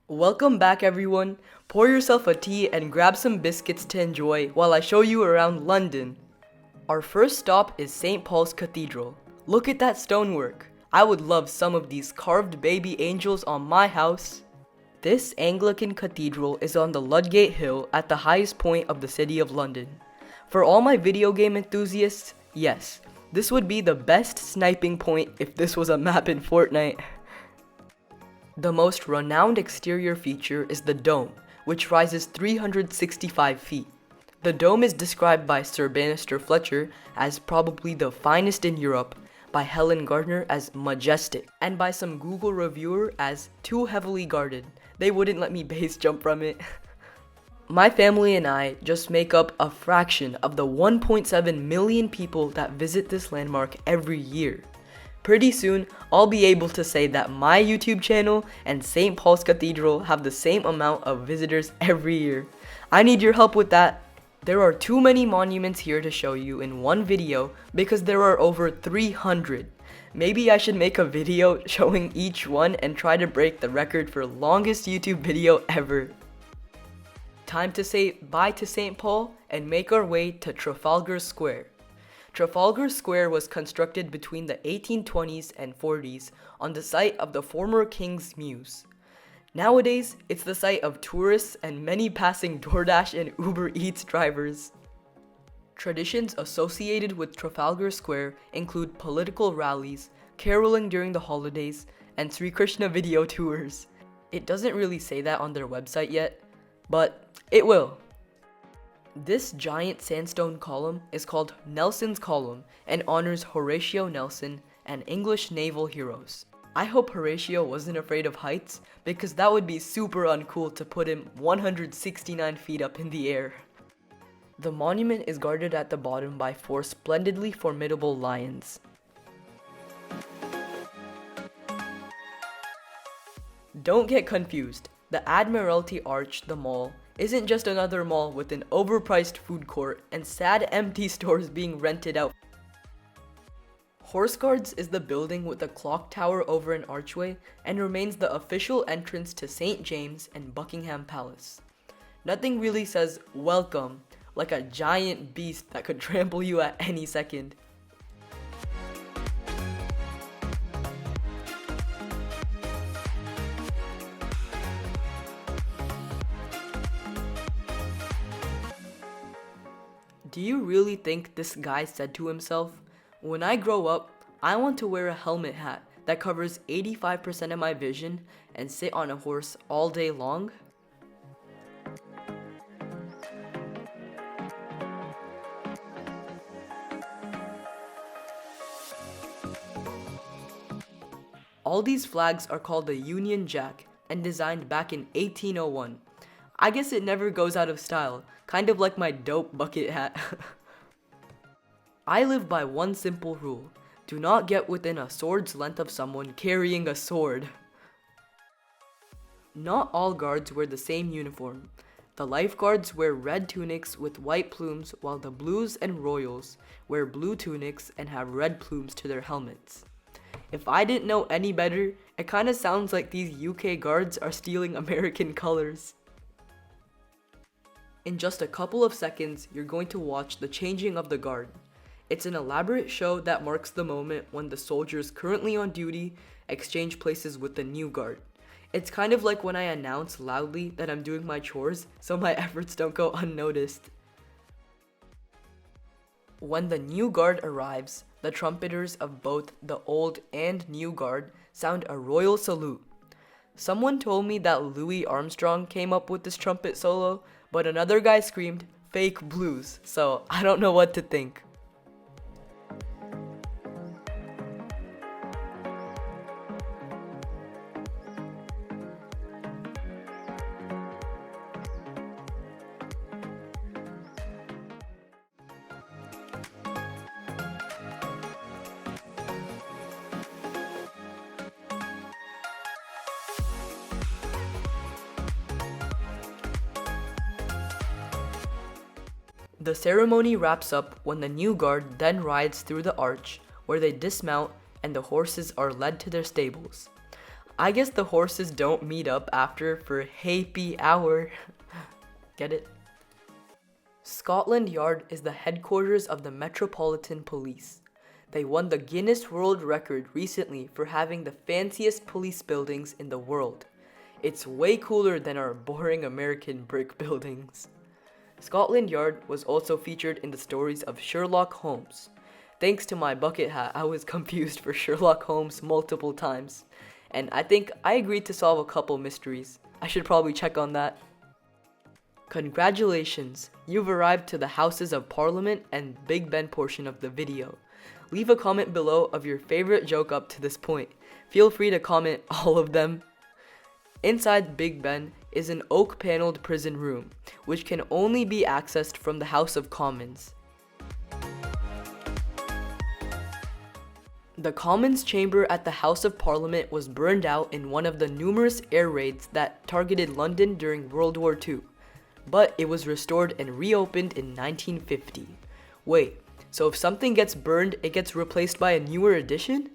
Welcome back, everyone. Pour yourself a tea and grab some biscuits to enjoy while I show you around London. Our first stop is St. Paul's Cathedral. Look at that stonework. I would love some of these carved baby angels on my house. This Anglican cathedral is on the Ludgate Hill at the highest point of the city of London. For all my video game enthusiasts, yes, this would be the best sniping point if this was a map in Fortnite. The most renowned exterior feature is the dome, which rises 365 feet. The dome is described by Sir Bannister Fletcher as probably the finest in Europe, by Helen Gardner as majestic, and by some Google reviewer as too heavily guarded. They wouldn't let me base jump from it. My family and I just make up a fraction of the 1.7 million people that visit this landmark every year. Pretty soon, I'll be able to say that my YouTube channel and St. Paul's Cathedral have the same amount of visitors every year. I need your help with that. There are too many monuments here to show you in one video because there are over 300. Maybe I should make a video showing each one and try to break the record for longest YouTube video ever. Time to say bye to St. Paul and make our way to Trafalgar Square. Trafalgar Square was constructed between the 1820s and 40s on the site of the former King's Mews. Nowadays, it's the site of tourists and many passing DoorDash and Uber Eats drivers. Traditions associated with Trafalgar Square include political rallies, caroling during the holidays, and Srikrishna video tours. It doesn't really say that on their website yet, but it will. This giant sandstone column is called Nelson's Column and honors Horatio Nelson and English naval heroes. I hope Horatio wasn't afraid of heights because that would be super uncool to put him 169 feet up in the air. The monument is guarded at the bottom by four splendidly formidable lions. Don't get confused. The Admiralty Arch, the mall, isn't just another mall with an overpriced food court and sad empty stores being rented out. Horse Guards is the building with a clock tower over an archway and remains the official entrance to St. James and Buckingham Palace. Nothing really says welcome like a giant beast that could trample you at any second. Do you really think this guy said to himself, "When I grow up, I want to wear a helmet hat that covers 85% of my vision and sit on a horse all day long"? All these flags are called the Union Jack and designed back in 1801. I guess it never goes out of style, kind of like my dope bucket hat. I live by one simple rule: do not get within a sword's length of someone carrying a sword. Not all guards wear the same uniform. The lifeguards wear red tunics with white plumes, while the blues and royals wear blue tunics and have red plumes to their helmets. If I didn't know any better, it kinda sounds like these UK guards are stealing American colors. In just a couple of seconds, you're going to watch the changing of the guard. It's an elaborate show that marks the moment when the soldiers currently on duty exchange places with the new guard. It's kind of like when I announce loudly that I'm doing my chores so my efforts don't go unnoticed. When the new guard arrives, the trumpeters of both the old and new guard sound a royal salute. Someone told me that Louis Armstrong came up with this trumpet solo, but another guy screamed "fake blues," so I don't know what to think. The ceremony wraps up when the new guard then rides through the arch, where they dismount and the horses are led to their stables. I guess the horses don't meet up after for happy hour. Get it? Scotland Yard is the headquarters of the Metropolitan Police. They won the Guinness World Record recently for having the fanciest police buildings in the world. It's way cooler than our boring American brick buildings. Scotland Yard was also featured in the stories of Sherlock Holmes. Thanks to my bucket hat, I was confused for Sherlock Holmes multiple times. And I think I agreed to solve a couple mysteries. I should probably check on that. Congratulations! You've arrived to the Houses of Parliament and Big Ben portion of the video. Leave a comment below of your favorite joke up to this point. Feel free to comment all of them. Inside Big Ben is an oak-paneled prison room, which can only be accessed from the House of Commons. The Commons chamber at the House of Parliament was burned out in one of the numerous air raids that targeted London during World War II, but it was restored and reopened in 1950. Wait, so if something gets burned, it gets replaced by a newer edition?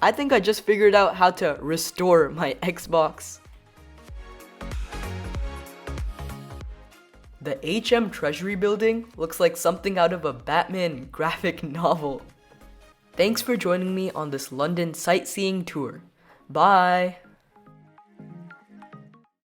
I think I just figured out how to restore my Xbox. The HM Treasury Building looks like something out of a Batman graphic novel. Thanks for joining me on this London sightseeing tour. Bye!